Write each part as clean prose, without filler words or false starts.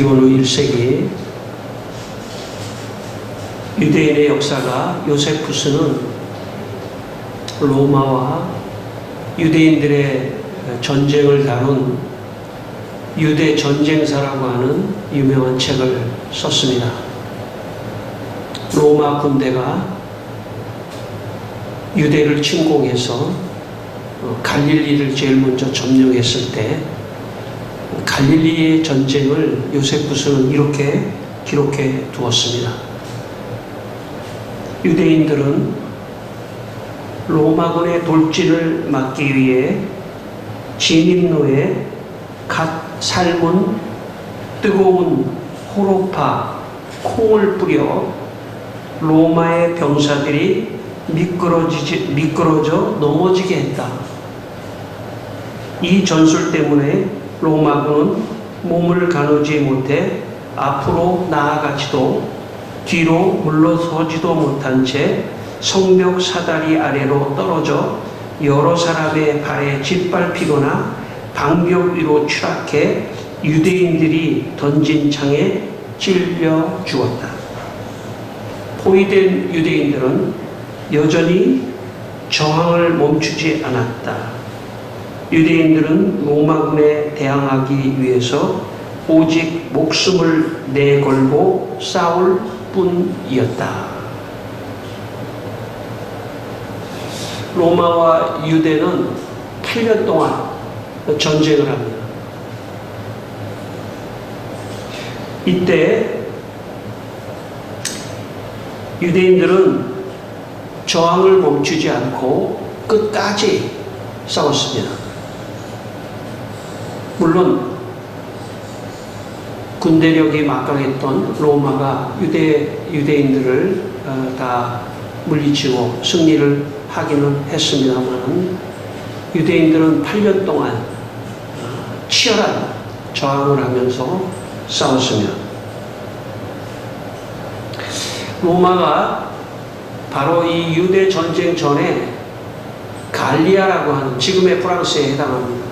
기원 후 1세기 유대인의 역사가 요세푸스는 로마와 유대인들의 전쟁을 다룬 유대 전쟁사라고 하는 유명한 책을 썼습니다. 로마 군대가 유대를 침공해서 갈릴리를 제일 먼저 점령했을 때 갈릴리의 전쟁을 요세푸스는 이렇게 기록해 두었습니다. 유대인들은 로마군의 돌진을 막기 위해 진입로에 갓 삶은 뜨거운 호로파 콩을 뿌려 로마의 병사들이 미끄러져 넘어지게 했다. 이 전술 때문에 로마군은 몸을 가누지 못해 앞으로 나아가지도 뒤로 물러서지도 못한 채 성벽 사다리 아래로 떨어져 여러 사람의 발에 짓밟히거나 방벽 위로 추락해 유대인들이 던진 창에 찔려 죽었다. 포위된 유대인들은 여전히 저항을 멈추지 않았다. 유대인들은 로마군에 대항하기 위해서 오직 목숨을 내걸고 싸울 뿐이었다. 로마와 유대는 8년 동안 전쟁을 합니다. 이때 유대인들은 저항을 멈추지 않고 끝까지 싸웠습니다. 물론 군대력이 막강했던 로마가 유대인들을 다 물리치고 승리를 하기는 했습니다만 유대인들은 8년 동안 치열한 저항을 하면서 싸웠습니다. 로마가 바로 이 유대 전쟁 전에 갈리아라고 하는 지금의 프랑스에 해당합니다.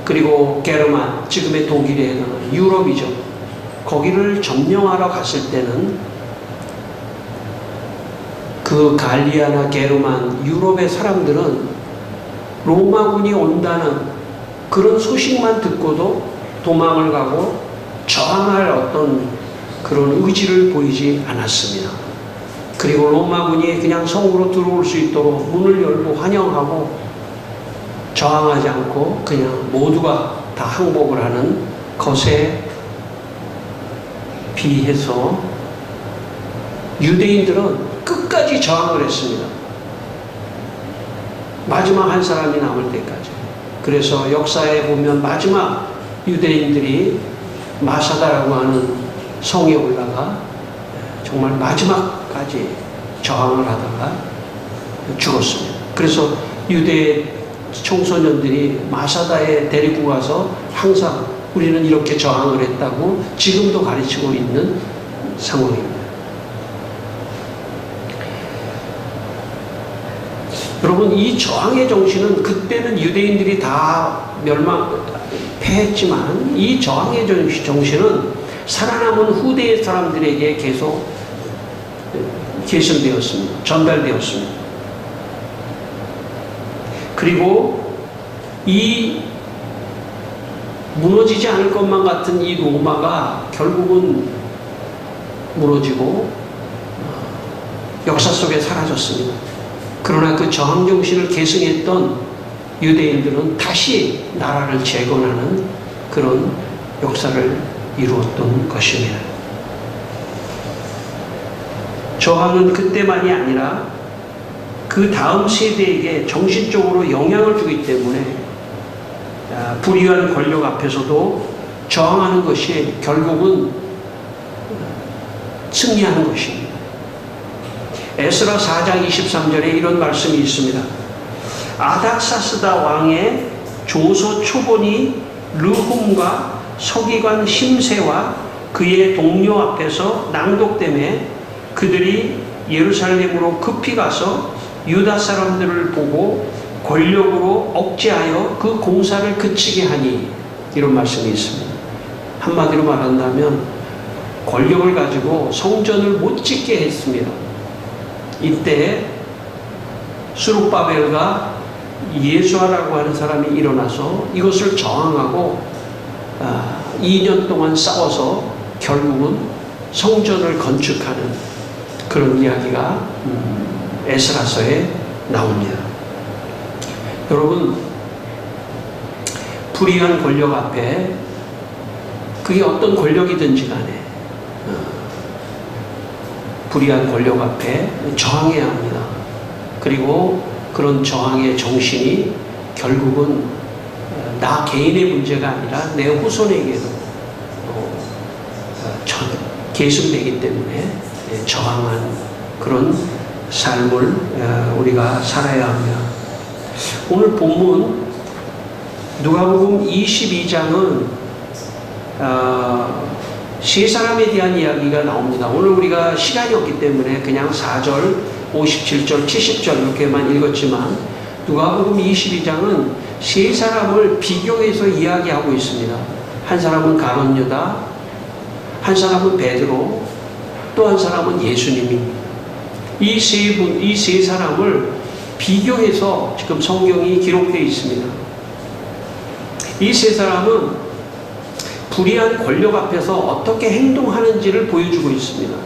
그리고 게르만, 지금의 독일에 해당하는 유럽이죠. 거기를 점령하러 갔을 때는 그 갈리아나 게르만, 유럽의 사람들은 로마군이 온다는 그런 소식만 듣고도 도망을 가고 저항할 어떤 그런 의지를 보이지 않았습니다. 그리고 로마군이 그냥 성으로 들어올 수 있도록 문을 열고 환영하고 저항하지 않고 그냥 모두가 다 항복을 하는 것에 비해서 유대인들은 끝까지 저항을 했습니다. 마지막 한 사람이 남을 때까지. 그래서 역사에 보면 마지막 유대인들이 마사다라고 하는 성에 올라가 정말 마지막까지 저항을 하다가 죽었습니다. 그래서 유대 청소년들이 마사다에 데리고 가서 항상 우리는 이렇게 저항을 했다고 지금도 가르치고 있는 상황입니다. 여러분, 이 저항의 정신은 그때는 유대인들이 다 패했지만 이 저항의 정신은 살아남은 후대의 사람들에게 계속 계승되었습니다. 전달되었습니다. 그리고 이 무너지지 않을 것만 같은 이 로마가 결국은 무너지고 역사 속에 사라졌습니다. 그러나 그 저항 정신을 계승했던 유대인들은 다시 나라를 재건하는 그런 역사를 이루었던 것입니다. 저항은 그때만이 아니라 그 다음 세대에게 정신적으로 영향을 주기 때문에 불의한 권력 앞에서도 저항하는 것이 결국은 승리하는 것입니다. 에스라 4장 23절에 이런 말씀이 있습니다. 아닥사스다 왕의 조서 초본이 르훔과 서기관 심세와 그의 동료 앞에서 낭독되매 그들이 예루살렘으로 급히 가서 유다 사람들을 보고 권력으로 억제하여 그 공사를 그치게 하니, 이런 말씀이 있습니다. 한마디로 말한다면 권력을 가지고 성전을 못 짓게 했습니다. 이때 수룹바벨과 예수아라고 하는 사람이 일어나서 이것을 저항하고 2년 동안 싸워서 결국은 성전을 건축하는 그런 이야기가 에스라서에 나옵니다. 여러분, 불의한 권력 앞에 그게 어떤 권력이든지 간에 불의한 권력 앞에 저항해야 합니다. 그리고 그런 저항의 정신이 결국은 나 개인의 문제가 아니라 내 후손에게도 계승되기 때문에 저항한 그런 삶을 우리가 살아야 합니다. 오늘 본문 누가복음 22장은 세 사람에 대한 이야기가 나옵니다. 오늘 우리가 시간이 없기 때문에 그냥 4절, 57절, 70절 이렇게만 읽었지만 누가복음 22장은 세 사람을 비교해서 이야기하고 있습니다. 한 사람은 가룟 유다, 한 사람은 베드로, 또 한 사람은 예수님입니다. 이 세 사람을 비교해서 지금 성경이 기록되어 있습니다. 이 세 사람은 불의한 권력 앞에서 어떻게 행동하는지를 보여주고 있습니다.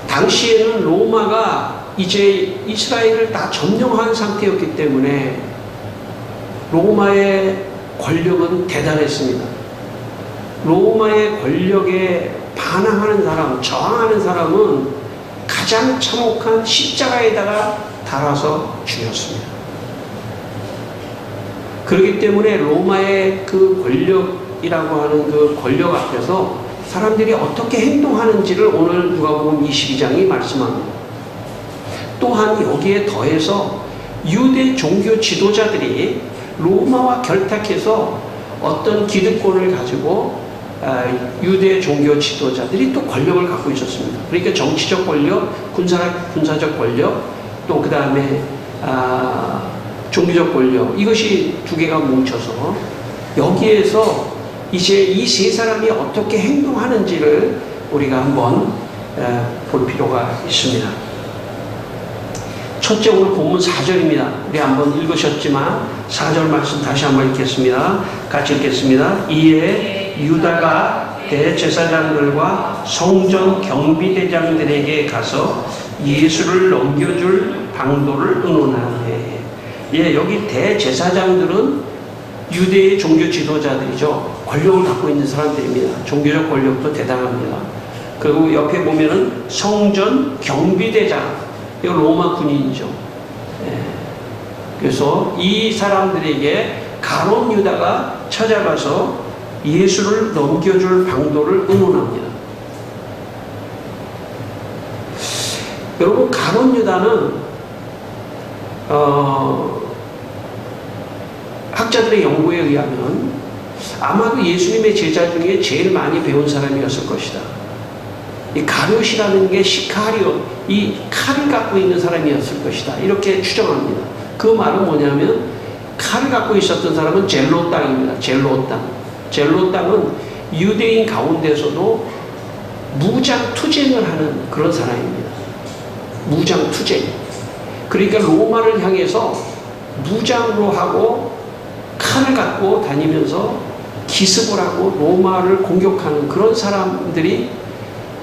당시에는 로마가 이제 이스라엘을 다 점령한 상태였기 때문에 로마의 권력은 대단했습니다. 로마의 권력에 반항하는 사람, 저항하는 사람은 가장 참혹한 십자가에다가 달아서 죽였습니다. 그렇기 때문에 로마의 그 권력이라고 하는 그 권력 앞에서 사람들이 어떻게 행동하는지를 오늘 누가복음 22장이 말씀합니다. 또한 여기에 더해서 유대 종교 지도자들이 로마와 결탁해서 어떤 기득권을 가지고 유대 종교 지도자들이 또 권력을 갖고 있었습니다. 그러니까 정치적 권력, 군사적 권력, 또 그 다음에 종교적 권력, 이것이 두 개가 뭉쳐서 여기에서 이제 이 세 사람이 어떻게 행동하는지를 우리가 한번 볼 필요가 있습니다. 첫째, 오늘 본문 4절입니다. 우리 한번 읽으셨지만 4절 말씀 다시 한번 읽겠습니다. 같이 읽겠습니다. 이에 유다가 대제사장들과 성전 경비대장들에게 가서 예수를 넘겨줄 방도를 의논하네. 예, 여기 대제사장들은 유대의 종교 지도자들이죠. 권력을 갖고 있는 사람들입니다. 종교적 권력도 대단합니다. 그리고 옆에 보면은 성전 경비대장, 이거 로마 군인이죠. 예. 그래서 이 사람들에게 가룟 유다가 찾아가서 예수를 넘겨줄 방도를 의논합니다. 여러분, 가룟 유다는 학자들의 연구에 의하면 아마도 예수님의 제자 중에 제일 많이 배운 사람이었을 것이다. 이 가룟이라는 게 시카리온, 이 칼을 갖고 있는 사람이었을 것이다. 이렇게 추정합니다. 그 말은 뭐냐면 칼을 갖고 있었던 사람은 젤로 땅입니다. 젤로 땅. 젤로 땅은 유대인 가운데서도 무장 투쟁을 하는 그런 사람입니다. 무장 투쟁. 그러니까 로마를 향해서 무장으로 하고 칼을 갖고 다니면서 기습을 하고 로마를 공격하는 그런 사람들이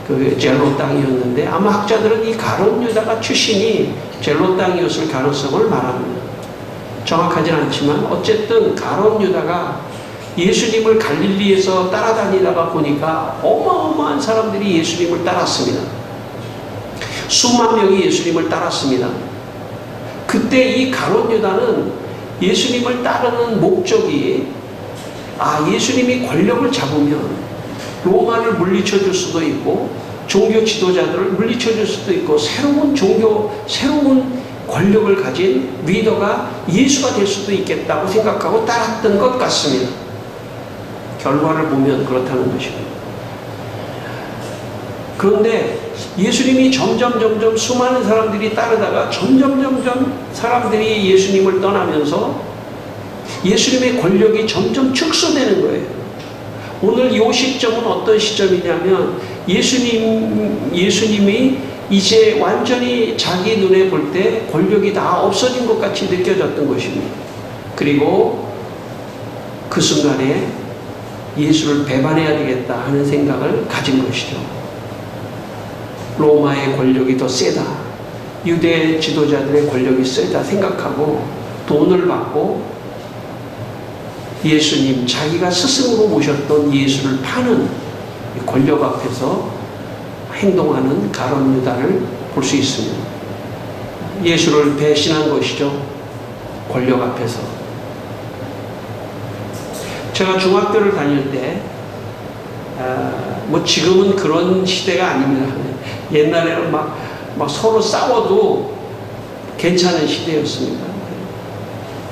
그 젤로 땅이었는데, 아마 학자들은 이 가룟 유다가 출신이 젤로 땅이었을 가능성을 말합니다. 정확하진 않지만 어쨌든 가룟 유다가 예수님을 갈릴리에서 따라다니다가 보니까 어마어마한 사람들이 예수님을 따랐습니다. 수만 명이 예수님을 따랐습니다. 그때 이 가룟 유다는 예수님을 따르는 목적이 예수님이 권력을 잡으면 로마를 물리쳐 줄 수도 있고 종교 지도자들을 물리쳐 줄 수도 있고 새로운 권력을 가진 리더가 예수가 될 수도 있겠다고 생각하고 따랐던 것 같습니다. 결과를 보면 그렇다는 것입니다. 그런데 예수님이 점점 수많은 사람들이 따르다가 점점 사람들이 예수님을 떠나면서 예수님의 권력이 점점 축소되는 거예요. 오늘 이 시점은 어떤 시점이냐면 예수님이 이제 완전히 자기 눈에 볼 때 권력이 다 없어진 것 같이 느껴졌던 것입니다. 그리고 그 순간에 예수를 배반해야 되겠다 하는 생각을 가진 것이죠. 로마의 권력이 더 세다, 유대 지도자들의 권력이 세다 생각하고 돈을 받고 예수님, 자기가 스승으로 모셨던 예수를 파는 권력 앞에서 행동하는 가룟 유다를 볼 수 있습니다. 예수를 배신한 것이죠. 권력 앞에서. 제가 중학교를 다닐 때, 뭐 지금은 그런 시대가 아닙니다. 옛날에는 막 서로 싸워도 괜찮은 시대였습니다.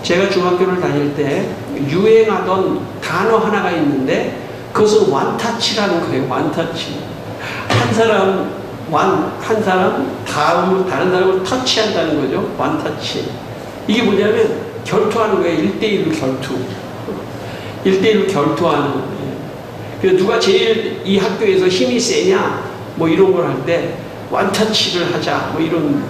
제가 중학교를 다닐 때 유행하던 단어 하나가 있는데 그것은 완타치라는 거예요. 완타치. 한 사람 다른 사람을 터치한다는 거죠. 완타치. 이게 뭐냐면 결투하는 거예요. 1대1로 결투. 1대1로 결투하는. 그래서 누가 제일 이 학교에서 힘이 세냐 뭐 이런 걸 할 때 완타치를 하자 뭐 이런.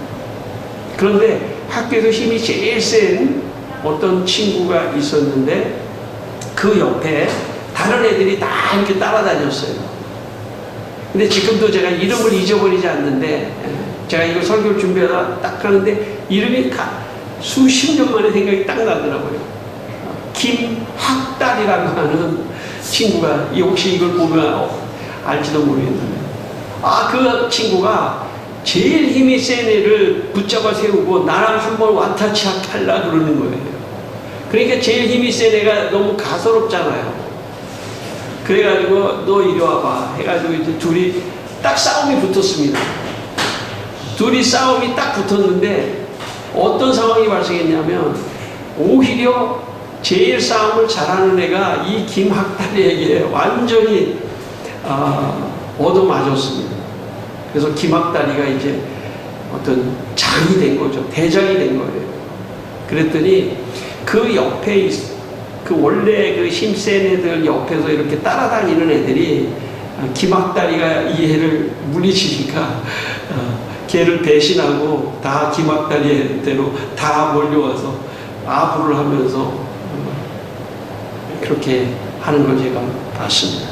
그런데 학교에서 힘이 제일 센 어떤 친구가 있었는데 그 옆에 다른 애들이 다 이렇게 따라다녔어요. 근데 지금도 제가 이름을 잊어버리지 않는데, 제가 이거 설교를 준비하다 딱 하는데 이름이 수십 년 만에 생각이 딱 나더라고요. 김학달이라고 하는 친구가, 혹시 이걸 보면 알지도 모르겠는데, 그 친구가 제일 힘이 센 애를 붙잡아 세우고 나랑 한번 완타치 하려고 그러는 거예요. 그러니까 제일 힘이 센 애가 너무 가소롭잖아요. 그래가지고 너 이리 와봐 해가지고 이제 둘이 딱 싸움이 붙었습니다. 둘이 싸움이 딱 붙었는데 어떤 상황이 발생했냐면 오히려 제일 싸움을 잘하는 애가 이 김학달이에게 완전히 얻어맞았습니다. 그래서 김학달이가 이제 어떤 장이 된 거죠. 대장이 된 거예요. 그랬더니 그 옆에 그 원래 그 힘센 애들 옆에서 이렇게 따라다니는 애들이 김학달이가 이 애를 물리치니까 걔를 배신하고 다 김학달이한테로 다 몰려와서 아부를 하면서 그렇게 하는 걸 제가 봤습니다.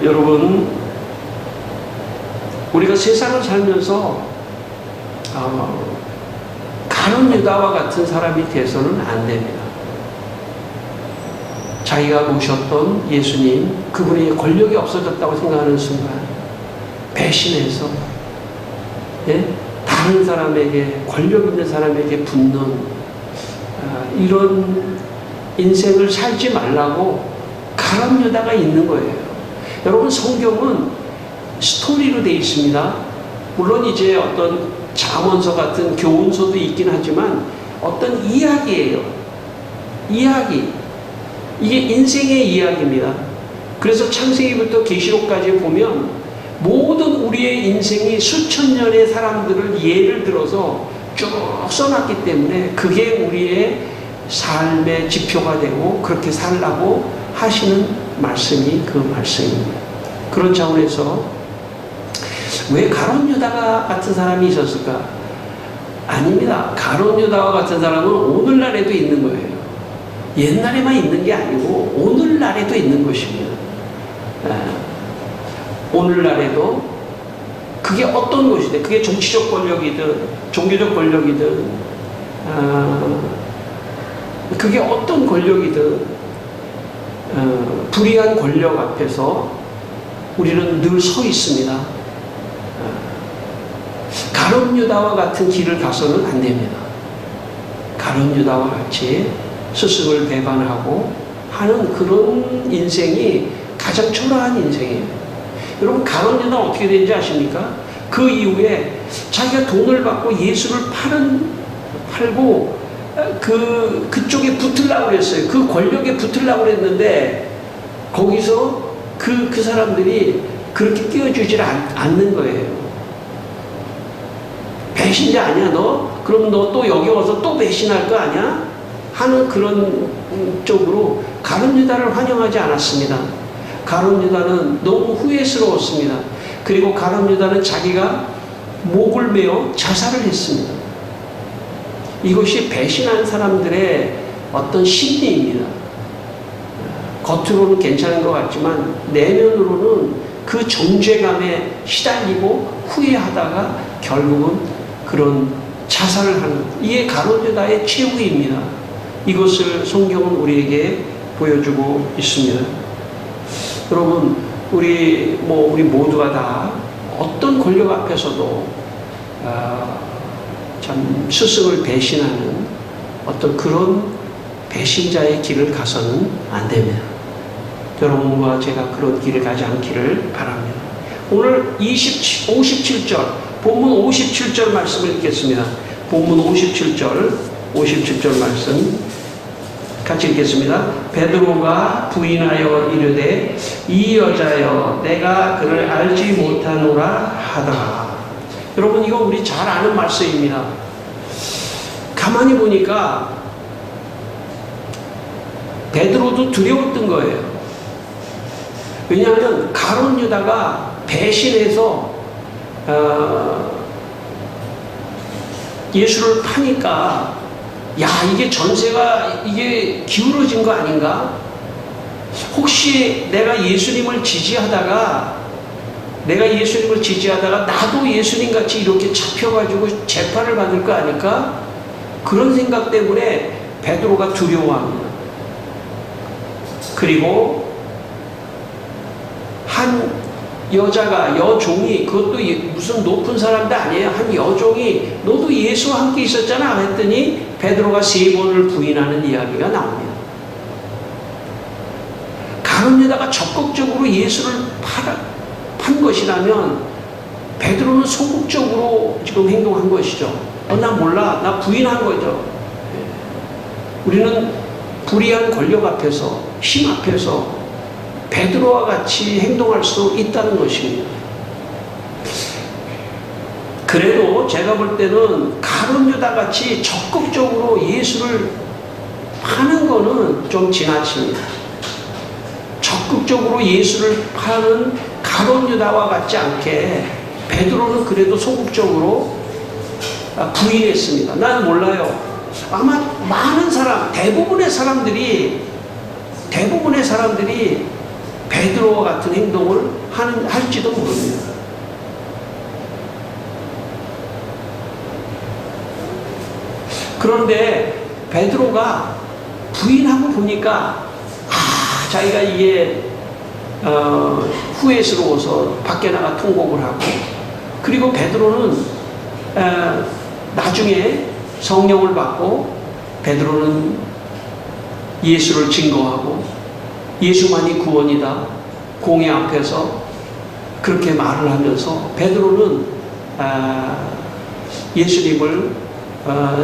여러분, 우리가 세상을 살면서 가룟 유다와 같은 사람이 돼서는 안 됩니다. 자기가 모셨던 예수님, 그분의 권력이 없어졌다고 생각하는 순간 배신해서 다른 사람에게, 권력 있는 사람에게 붙는 이런 인생을 살지 말라고 가룟 유다가 있는 거예요. 여러분, 성경은 스토리로 되어 있습니다. 물론 이제 어떤 잠언서 같은 교훈서도 있긴 하지만 어떤 이야기예요. 이야기. 이게 인생의 이야기입니다. 그래서 창세기부터 계시록까지 보면 모든 우리의 인생이 수천 년의 사람들을 예를 들어서 쭉 써놨기 때문에 그게 우리의 삶의 지표가 되고 그렇게 살라고 하시는 말씀이 그 말씀입니다. 그런 차원에서 왜 가룟 유다가 같은 사람이 있었을까? 아닙니다. 가룟 유다와 같은 사람은 오늘날에도 있는 거예요. 옛날에만 있는 게 아니고 오늘날에도 있는 것입니다. 오늘날에도 그게 어떤 것이든, 그게 정치적 권력이든 종교적 권력이든 그게 어떤 권력이든 불의한 권력 앞에서 우리는 늘 서 있습니다. 가룟 유다와 같은 길을 가서는 안 됩니다. 가룟 유다와 같이 스승을 배반하고 하는 그런 인생이 가장 초라한 인생이에요. 여러분, 가룟 유다는 어떻게 되는지 아십니까? 그 이후에 자기가 돈을 받고 예수를 팔고 그쪽에 붙으려고 그랬어요. 그 권력에 붙으려고 그랬는데 거기서 그 사람들이 그렇게 끼워주질 않는 거예요. 배신자 아니야 너? 그럼 너 또 여기 와서 또 배신할 거 아니야? 하는 그런 쪽으로 가룟 유다를 환영하지 않았습니다. 가룟 유다는 너무 후회스러웠습니다. 그리고 가룟 유다는 자기가 목을 메어 자살을 했습니다. 이것이 배신한 사람들의 어떤 심리입니다. 겉으로는 괜찮은 것 같지만 내면으로는 그 정죄감에 시달리고 후회하다가 결국은 그런 자살을 하는, 이게 가룟 유다의 최후입니다. 이것을 성경은 우리에게 보여주고 있습니다. 여러분, 우리 모두가 다 어떤 권력 앞에서도 참 스승을 배신하는 어떤 그런 배신자의 길을 가서는 안 됩니다. 여러분과 제가 그런 길을 가지 않기를 바랍니다. 오늘 57절, 본문 57절 말씀을 읽겠습니다. 본문 57절 말씀 같이 읽겠습니다. 베드로가 부인하여 이르되 이 여자여 내가 그를 알지 못하노라 하더라. 여러분, 이거 우리 잘 아는 말씀입니다. 가만히 보니까 베드로도 두려웠던 거예요. 왜냐하면 가룟 유다가 배신해서 예수를 파니까 야, 이게 전세가 이게 기울어진 거 아닌가? 혹시 내가 예수님을 지지하다가 나도 예수님 같이 이렇게 잡혀가지고 재판을 받을 거 아닐까? 그런 생각 때문에 베드로가 두려워합니다. 그리고 한 여종이, 그것도 무슨 높은 사람도 아니에요. 한 여종이 너도 예수와 함께 있었잖아 했더니 베드로가 3번을 부인하는 이야기가 나옵니다. 가룟 유다가 적극적으로 예수를 판 것이라면 베드로는 소극적으로 지금 행동한 것이죠. 나 몰라, 나 부인한 거죠. 우리는 불의한 권력 앞에서, 힘 앞에서 베드로와 같이 행동할 수 있다는 것입니다. 그래도 제가 볼 때는 가룟 유다 같이 적극적으로 예수를 파는 거는 좀 지나칩니다. 적극적으로 예수를 파는 가룟 유다와 같지 않게 베드로는 그래도 소극적으로 부인했습니다. 난 몰라요. 아마 많은 사람, 대부분의 사람들이 베드로와 같은 행동을 할지도 모릅니다. 그런데 베드로가 부인하고 보니까 자기가 이게 후회스러워서 밖에 나가 통곡을 하고, 그리고 베드로는 나중에 성령을 받고 베드로는 예수를 증거하고 예수만이 구원이다 공회 앞에서 그렇게 말을 하면서 베드로는 예수님을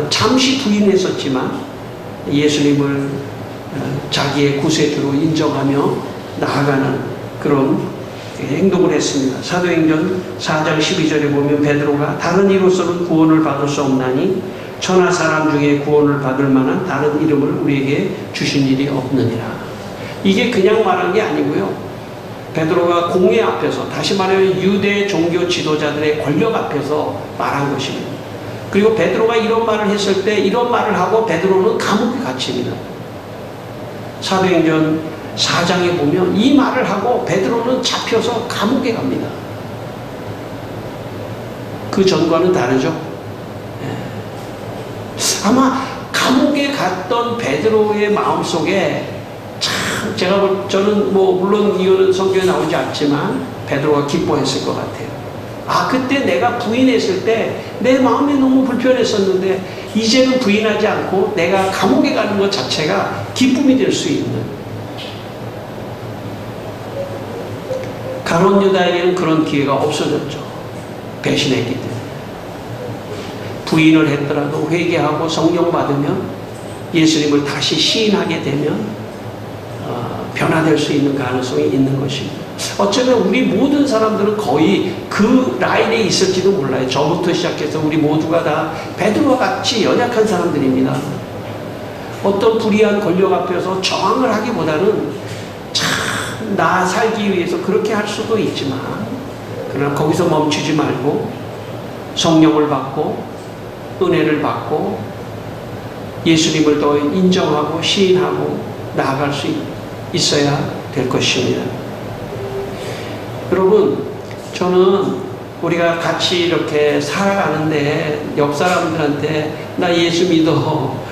잠시 부인했었지만 예수님을 자기의 구세주로 인정하며 나아가는 그런 행동을 했습니다. 사도행전 4장 12절에 보면 베드로가 다른 이로서는 구원을 받을 수 없나니 천하 사람 중에 구원을 받을 만한 다른 이름을 우리에게 주신 일이 없느니라. 이게 그냥 말한 게 아니고요. 베드로가 공회 앞에서, 다시 말하면 유대 종교 지도자들의 권력 앞에서 말한 것입니다. 그리고 베드로가 이런 말을 했을 때 이런 말을 하고 베드로는 감옥에 갇힙니다. 사도행전 4장에 보면 이 말을 하고 베드로는 잡혀서 감옥에 갑니다. 그 전과는 다르죠. 아마 감옥에 갔던 베드로의 마음속에 저는 물론 이거는 성경에 나오지 않지만 베드로가 기뻐했을 것 같아요. 그때 내가 부인했을 때 내 마음이 너무 불편했었는데 이제는 부인하지 않고 내가 감옥에 가는 것 자체가 기쁨이 될 수 있는. 가룟 유다에게는 그런 기회가 없어졌죠. 배신했기 때문에. 부인을 했더라도 회개하고 성령 받으면 예수님을 다시 시인하게 되면 변화될 수 있는 가능성이 있는 것입니다. 어쩌면 우리 모든 사람들은 거의 그 라인에 있을지도 몰라요. 저부터 시작해서 우리 모두가 다 베드로와 같이 연약한 사람들입니다. 어떤 불의한 권력 앞에서 저항을 하기보다는 참 나 살기 위해서 그렇게 할 수도 있지만, 그러나 거기서 멈추지 말고 성령을 받고 은혜를 받고 예수님을 더 인정하고 시인하고 나아갈 수 있어야 될 것입니다. 여러분, 저는 우리가 같이 이렇게 살아가는데 옆 사람들한테 나 예수 믿어,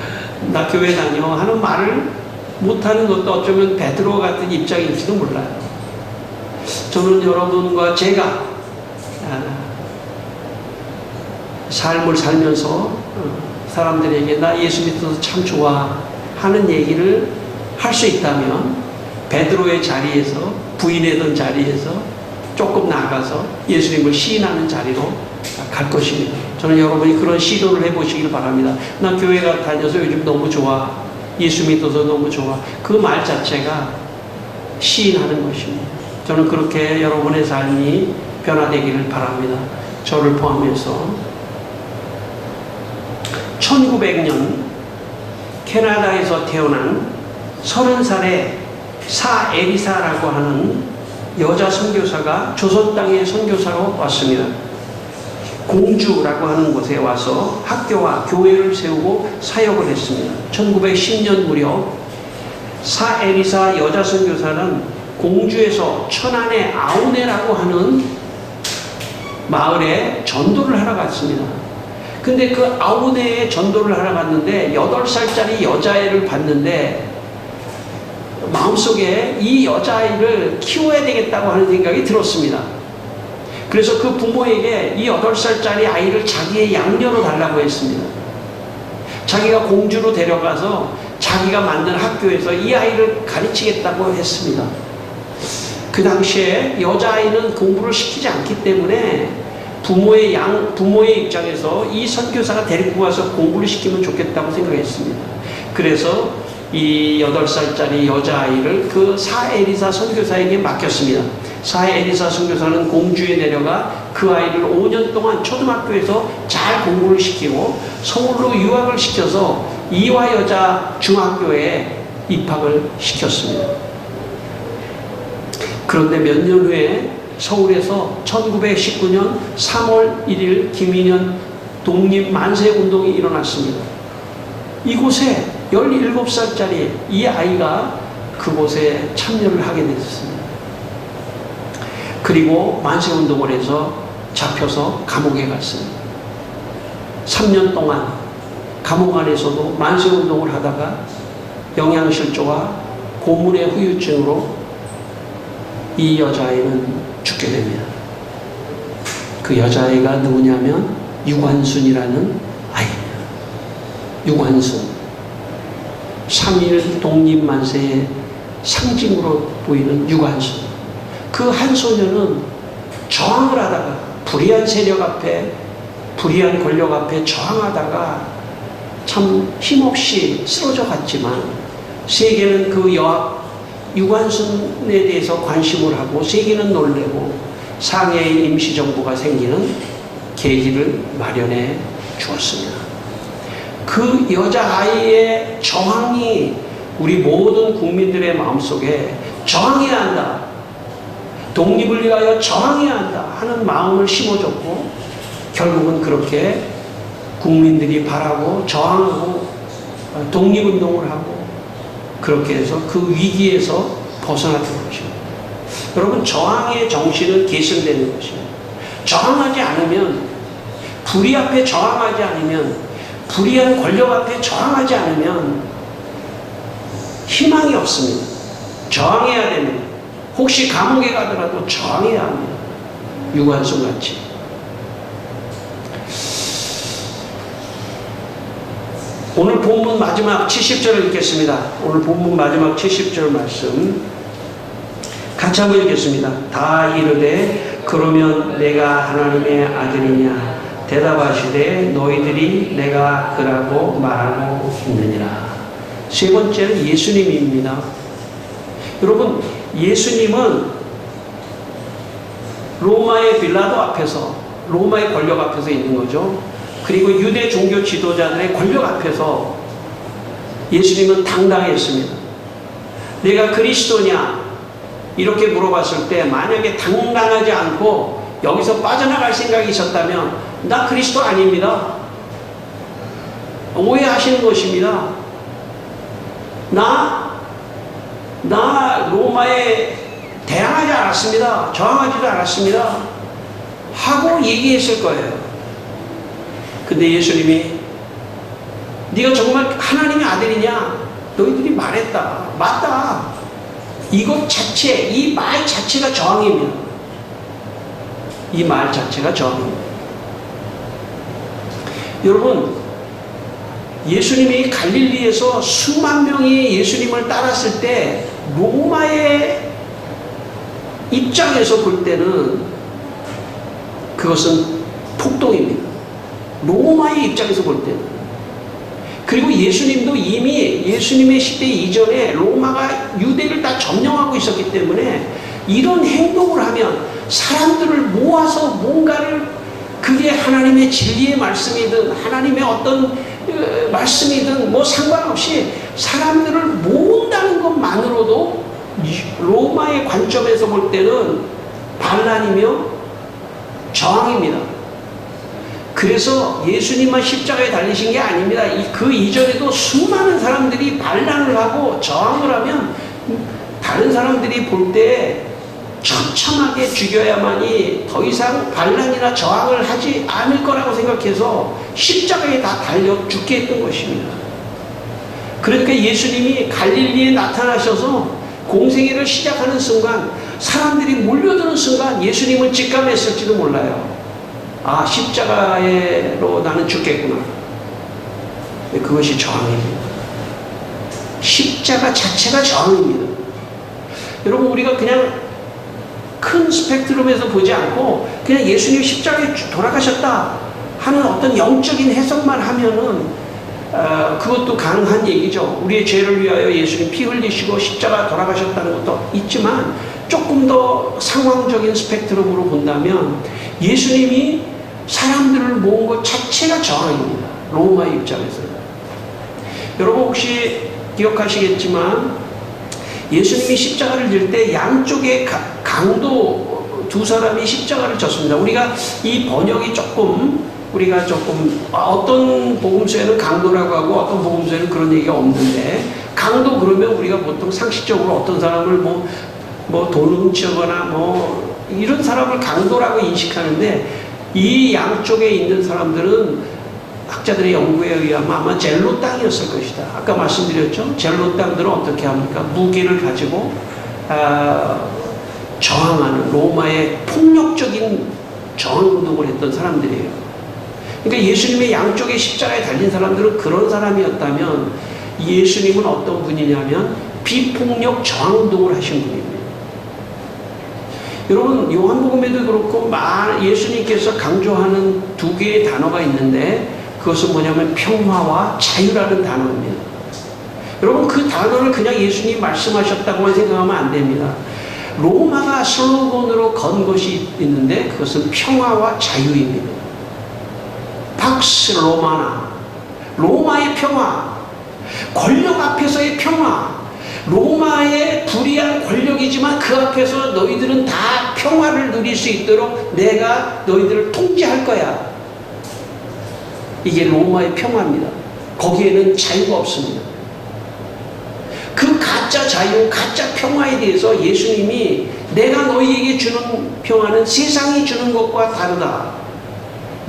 나 교회 다녀 하는 말을 못하는 것도 어쩌면 베드로 같은 입장일지도 몰라요. 저는 여러분과 제가 삶을 살면서 사람들에게 나 예수 믿어서 참 좋아 하는 얘기를 할 수 있다면 베드로의 자리에서, 부인하던 자리에서 조금 나아가서 예수님을 시인하는 자리로 갈 것입니다. 저는 여러분이 그런 시도를 해보시길 바랍니다. 나 교회가 다녀서 요즘 너무 좋아, 예수 믿어서 너무 좋아, 그 말 자체가 시인하는 것입니다. 저는 그렇게 여러분의 삶이 변화되기를 바랍니다. 저를 포함해서 1900년 캐나다에서 태어난 30살의 사 에리사라고 하는 여자 선교사가 조선 땅에 선교사로 왔습니다. 공주라고 하는 곳에 와서 학교와 교회를 세우고 사역을 했습니다. 1910년 무렵 사 에리사 여자 선교사는 공주에서 천안의 아우네라고 하는 마을에 전도를 하러 갔습니다. 근데 그 아우네에 전도를 하러 갔는데 8살짜리 여자애를 봤는데 마음속에 이 여자아이를 키워야 되겠다고 하는 생각이 들었습니다. 그래서 그 부모에게 이 8살짜리 아이를 자기의 양녀로 달라고 했습니다. 자기가 공주로 데려가서 자기가 만든 학교에서 이 아이를 가르치겠다고 했습니다. 그 당시에 여자아이는 공부를 시키지 않기 때문에 부모의 입장에서 이 선교사가 데리고 가서 공부를 시키면 좋겠다고 생각했습니다. 그래서 이 8살짜리 여자아이를 그 사에리사 선교사에게 맡겼습니다. 사에리사 선교사는 공주에 내려가 그 아이를 5년 동안 초등학교에서 잘 공부를 시키고 서울로 유학을 시켜서 이화여자 중학교에 입학을 시켰습니다. 그런데 몇 년 후에 서울에서 1919년 3월 1일 김인현 독립만세운동이 일어났습니다. 이곳에 17살짜리 이 아이가 그곳에 참여를 하게 됐습니다. 그리고 만세운동을 해서 잡혀서 감옥에 갔습니다. 3년 동안 감옥 안에서도 만세운동을 하다가 영양실조와 고문의 후유증으로 이 여자아이는 죽게 됩니다. 그 여자아이가 누구냐면 유관순이라는 아이입니다. 유관순. 3.1 독립만세의 상징으로 보이는 유관순. 그 한 소녀는 저항을 하다가 불의한 세력 앞에, 불의한 권력 앞에 저항하다가 참 힘없이 쓰러져 갔지만 세계는 그 유관순에 대해서 관심을 하고 세계는 놀래고 상해의 임시정부가 생기는 계기를 마련해 주었습니다. 그 여자아이의 저항이 우리 모든 국민들의 마음속에 저항해야 한다, 독립을 위하여 저항해야 한다 하는 마음을 심어줬고 결국은 그렇게 국민들이 바라고 저항하고 독립운동을 하고 그렇게 해서 그 위기에서 벗어났던 것입니다. 여러분, 저항의 정신은 계승되는 것입니다. 저항하지 않으면, 불의 앞에 저항하지 않으면, 불의한 권력 앞에 저항하지 않으면 희망이 없습니다. 저항해야 됩니다. 혹시 감옥에 가더라도 저항해야 합니다. 유관순 같이. 오늘 본문 마지막 70절을 읽겠습니다. 오늘 본문 마지막 70절 말씀 같이 한번 읽겠습니다. 다 이르되 그러면 내가 하나님의 아들이냐 대답하시되 너희들이 내가 그라고 말하고 있느니라. 세 번째는 예수님입니다. 여러분, 예수님은 로마의 빌라도 앞에서, 로마의 권력 앞에서 있는 거죠. 그리고 유대 종교 지도자들의 권력 앞에서 예수님은 당당했습니다. 내가 그리스도냐? 이렇게 물어봤을 때 만약에 당당하지 않고 여기서 빠져나갈 생각이 있었다면 나 그리스도 아닙니다. 오해하시는 것입니다. 나 로마에 대항하지 않았습니다. 저항하지도 않았습니다. 하고 얘기했을 거예요. 근데 예수님이 네가 정말 하나님의 아들이냐? 너희들이 말했다. 맞다. 이것 자체, 이 말 자체가 저항입니다. 이 말 자체가 저항입니다. 여러분, 예수님이 갈릴리에서 수만 명이 예수님을 따랐을 때 로마의 입장에서 볼 때는 그것은 폭동입니다. 로마의 입장에서 볼 때는. 그리고 예수님도 이미 예수님의 시대 이전에 로마가 유대를 다 점령하고 있었기 때문에 이런 행동을 하면 사람들을 모아서 뭔가를, 그게 하나님의 진리의 말씀이든 하나님의 어떤 말씀이든 뭐 상관없이 사람들을 모은다는 것만으로도 로마의 관점에서 볼 때는 반란이며 저항입니다. 그래서 예수님만 십자가에 달리신 게 아닙니다. 그 이전에도 수많은 사람들이 반란을 하고 저항을 하면 다른 사람들이 볼 때 처참하게 죽여야만이 더 이상 반란이나 저항을 하지 않을 거라고 생각해서 십자가에 다 달려 죽게 했던 것입니다. 그러니까 예수님이 갈릴리에 나타나셔서 공생애를 시작하는 순간, 사람들이 몰려드는 순간 예수님을 직감했을지도 몰라요. 아, 십자가로 나는 죽겠구나. 그것이 저항입니다. 십자가 자체가 저항입니다. 여러분, 우리가 그냥 큰 스펙트럼에서 보지 않고 그냥 예수님 십자가에 돌아가셨다 하는 어떤 영적인 해석만 하면은 그것도 가능한 얘기죠. 우리의 죄를 위하여 예수님 피 흘리시고 십자가 돌아가셨다는 것도 있지만, 조금 더 상황적인 스펙트럼으로 본다면 예수님이 사람들을 모은 것 자체가 저항입니다. 로마의 입장에서는. 여러분 혹시 기억하시겠지만 예수님이 십자가를 질 때 양쪽에 강도 두 사람이 십자가를 졌습니다. 우리가 이 번역이 조금 어떤 복음서에는 강도라고 하고 어떤 복음서에는 그런 얘기가 없는데, 강도 그러면 우리가 보통 상식적으로 어떤 사람을 뭐 돈 훔치거나 뭐 이런 사람을 강도라고 인식하는데, 이 양쪽에 있는 사람들은 학자들의 연구에 의하면 아마 젤로 땅이었을 것이다. 아까 말씀드렸죠. 젤로 땅들은 어떻게 합니까? 무기를 가지고 저항하는, 로마의 폭력적인 저항운동을 했던 사람들이에요. 그러니까 예수님의 양쪽에 십자가에 달린 사람들은 그런 사람이었다면, 예수님은 어떤 분이냐면 비폭력 저항운동을 하신 분입니다. 여러분, 요한복음에도 그렇고 예수님께서 강조하는 두 개의 단어가 있는데, 그것은 뭐냐면 평화와 자유라는 단어입니다. 여러분, 그 단어를 그냥 예수님이 말씀하셨다고만 생각하면 안 됩니다. 로마가 슬로건으로 건 것이 있는데 그것은 평화와 자유입니다. 팍스 로마나, 로마의 평화, 권력 앞에서의 평화. 로마의 불의한 권력이지만 그 앞에서 너희들은 다 평화를 누릴 수 있도록 내가 너희들을 통제할 거야. 이게 로마의 평화입니다. 거기에는 자유가 없습니다. 그 가짜 자유, 가짜 평화에 대해서 예수님이 내가 너희에게 주는 평화는 세상이 주는 것과 다르다.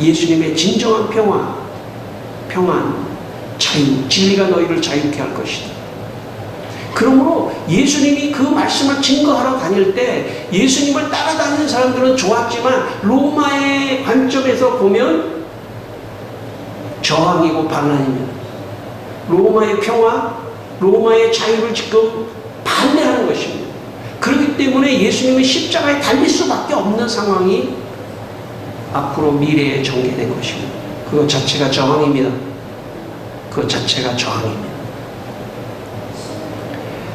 예수님의 진정한 평안, 자유, 진리가 너희를 자유케 할 것이다. 그러므로 예수님이 그 말씀을 증거하러 다닐 때 예수님을 따라다니는 사람들은 좋았지만 로마의 관점에서 보면 저항이고 반란입니다. 로마의 평화, 로마의 자유를 지금 반대하는 것입니다. 그렇기 때문에 예수님은 십자가에 달릴 수밖에 없는 상황이 앞으로 미래에 전개된 것입니다. 그것 자체가 저항입니다. 그것 자체가 저항입니다.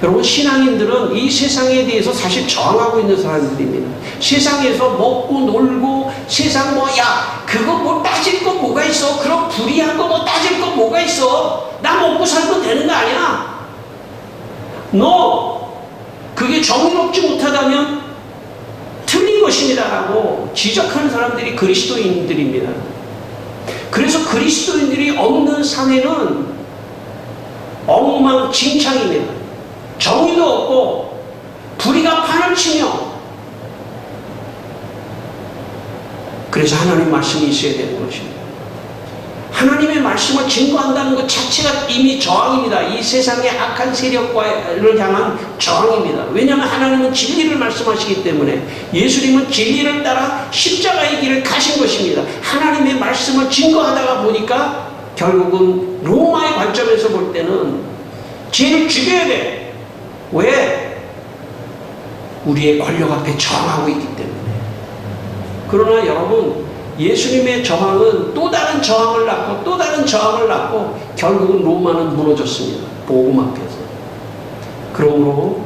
여러분, 신앙인들은 이 세상에 대해서 사실 저항하고 있는 사람들입니다. 세상에서 먹고 놀고 세상 야 그거 뭐 따질 거 뭐가 있어? 그런 불이한 거 뭐 따질 거 뭐가 있어? 나 먹고 살면 되는 거 아니야? 너 그게 정의롭지 못하다면 틀린 것입니다라고 지적하는 사람들이 그리스도인들입니다. 그래서 그리스도인들이 없는 사회는 엉망진창입니다. 정의도 없고 불의가 판을 치며, 그래서 하나님 말씀이 있어야 되는 것입니다. 하나님의 말씀을 증거한다는 것 자체가 이미 저항입니다. 이 세상의 악한 세력과를 향한 저항입니다. 왜냐하면 하나님은 진리를 말씀하시기 때문에, 예수님은 진리를 따라 십자가의 길을 가신 것입니다. 하나님의 말씀을 증거하다가 보니까 결국은 로마의 관점에서 볼 때는 죄를 죽여야 돼. 왜? 우리의 권력 앞에 저항하고 있기 때문에. 그러나 여러분, 예수님의 저항은 또 다른 저항을 낳고 또 다른 저항을 낳고 결국은 로마는 무너졌습니다. 복음 앞에서. 그러므로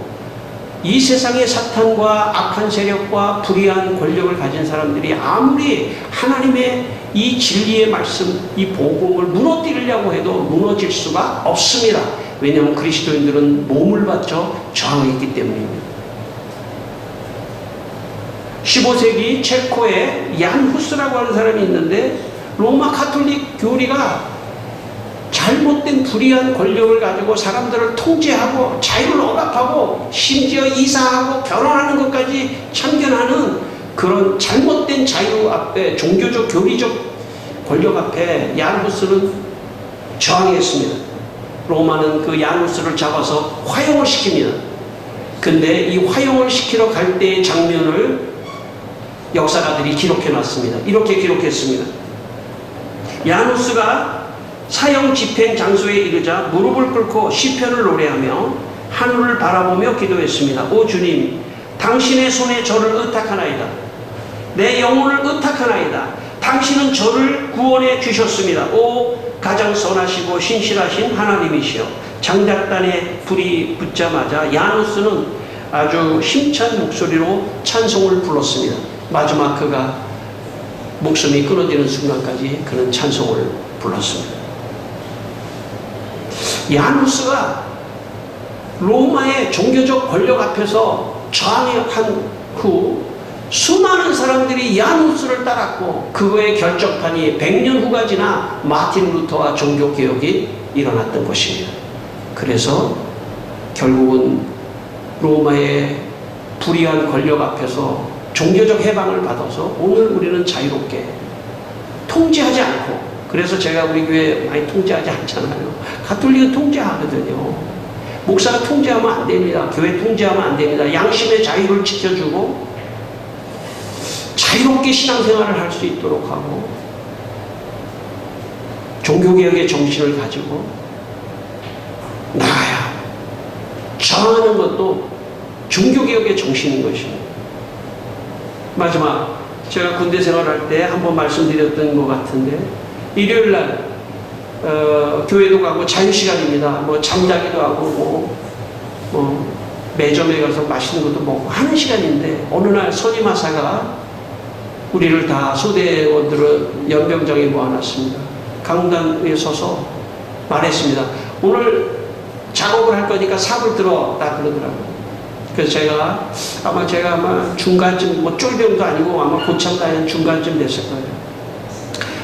이 세상의 사탄과 악한 세력과 불의한 권력을 가진 사람들이 아무리 하나님의 이 진리의 말씀, 이 복음을 무너뜨리려고 해도 무너질 수가 없습니다. 왜냐하면 그리스도인들은 몸을 바쳐 저항했기 때문입니다. 15세기 체코에 얀 후스라고 하는 사람이 있는데, 로마 가톨릭 교리가 잘못된 불의한 권력을 가지고 사람들을 통제하고 자유를 억압하고 심지어 이사하고 결혼하는 것까지 참견하는 그런 잘못된 자유 앞에, 종교적 교리적 권력 앞에 얀 후스는 저항했습니다. 로마는 그 얀 후스를 잡아서 화형을 시킵니다. 근데 이 화형을 시키러 갈 때의 장면을 역사가들이 기록해 놨습니다. 이렇게 기록했습니다. 얀 후스가 사형 집행 장소에 이르자 무릎을 꿇고 시편을 노래하며 하늘을 바라보며 기도했습니다. 오 주님, 당신의 손에 저를 의탁하나이다. 내 영혼을 의탁하나이다. 당신은 저를 구원해 주셨습니다. 오 가장 선하시고 신실하신 하나님이시여. 장작단에 불이 붙자마자 얀 후스는 아주 힘찬 목소리로 찬송을 불렀습니다. 마지막 그가 목숨이 끊어지는 순간까지 그는 찬송을 불렀습니다. 얀 후스가 로마의 종교적 권력 앞에서 저항한 후 수많은 사람들이 얀 후스를 따랐고, 그거의 결정판이 100년 후가 지나 마틴 루터와 종교개혁이 일어났던 것입니다. 그래서 결국은 로마의 불의한 권력 앞에서 종교적 해방을 받아서 오늘 우리는 자유롭게 통제하지 않고, 그래서 제가 우리 교회 많이 통제하지 않잖아요. 가톨릭은 통제하거든요. 목사가 통제하면 안 됩니다. 교회 통제하면 안 됩니다. 양심의 자유를 지켜주고 자유롭게 신앙생활을 할 수 있도록 하고, 종교개혁의 정신을 가지고 나아야 저항하는 것도 종교개혁의 정신인 것입니다. 마지막, 제가 군대 생활할 때 한번 말씀드렸던 것 같은데, 일요일날 교회도 가고 자유시간입니다. 뭐 잠자기도 하고 매점에 가서 맛있는 것도 먹고 하는 시간인데, 어느 날 선임하사가 우리를 다 소대원들을 연병장에 모아놨습니다. 강단 위에 서서 말했습니다. 오늘 작업을 할 거니까 삽을 들어라 그러더라고요. 그래서 제가 아마 중간쯤, 뭐 쫄병도 아니고 아마 고참 다니는 중간쯤 됐을 거예요.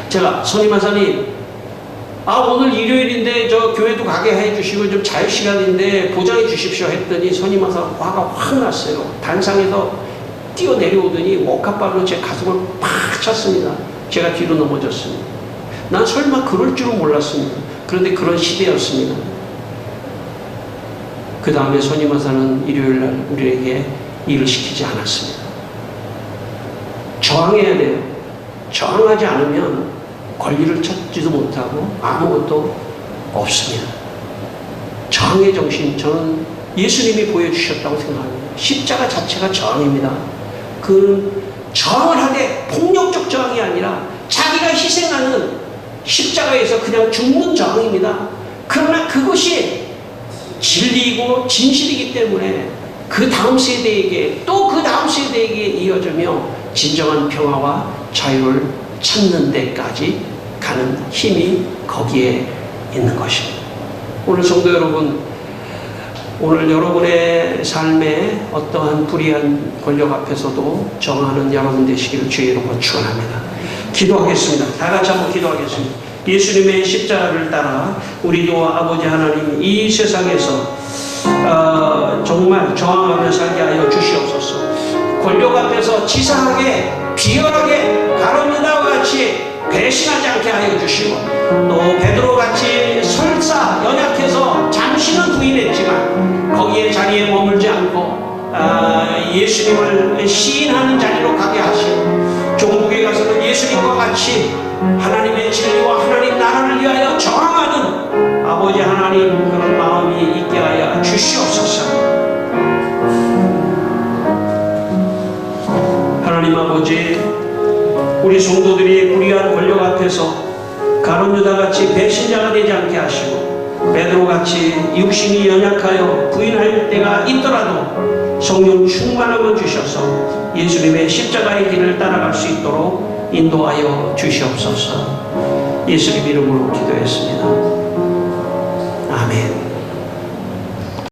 제가 선임하사님, 오늘 일요일인데 저 교회도 가게 해주시고 좀 자유시간인데 보장해 주십시오 했더니 선임하사 화가 확 났어요. 단상에서 뛰어 내려오더니 옥합발로 제 가슴을 팍 찼습니다. 제가 뒤로 넘어졌습니다. 난 설마 그럴 줄은 몰랐습니다. 그런데 그런 시대였습니다. 그 다음에 선임하사는 일요일날 우리에게 일을 시키지 않았습니다. 저항해야 돼요. 저항하지 않으면 권리를 찾지도 못하고 아무것도 없습니다. 저항의 정신, 저는 예수님이 보여주셨다고 생각합니다. 십자가 자체가 저항입니다. 그 저항을 하되 폭력적 저항이 아니라 자기가 희생하는 십자가에서 그냥 죽는 저항입니다. 그러나 그것이 진리이고 진실이기 때문에 그 다음 세대에게 또 그 다음 세대에게 이어지며 진정한 평화와 자유를 찾는 데까지 가는 힘이 거기에 있는 것입니다. 오늘 성도 여러분, 오늘 여러분의 삶에 어떠한 불의한 권력 앞에서도 정하는 여러분 되시기를 주의 이름으로 축원합니다. 기도하겠습니다. 다 같이 한번 기도하겠습니다. 예수님의 십자가를 따라 우리도 아버지 하나님 이 세상에서 정말 저항하며 살게 하여 주시옵소서. 권력 앞에서 치사하게 비열하게 가룟유다와 같이 배신하지 않게 하여 주시고, 또 베드로같이 설사 연약해서 잠시는 부인했지만 거기에 자리에 머물지 않고 예수님을 시인하는 자리로 가게 하시고, 종국에 가서는 예수님과 같이 하나님의 진리와 하나님 나라를 위하여 저항하는 아버지 하나님 그런 마음이 있게 하여 주시옵소서. 하나님 아버지, 우리 성도들이 불의한 권력 앞에서 가룟유다같이 배신자가 되지 않게 하시고, 베드로같이 육신이 연약하여 부인할 때가 있더라도 성령 충만함을 주셔서 예수님의 십자가의 길을 따라갈 수 있도록 인도하여 주시옵소서. 예수님 이름으로 기도했습니다. 아멘.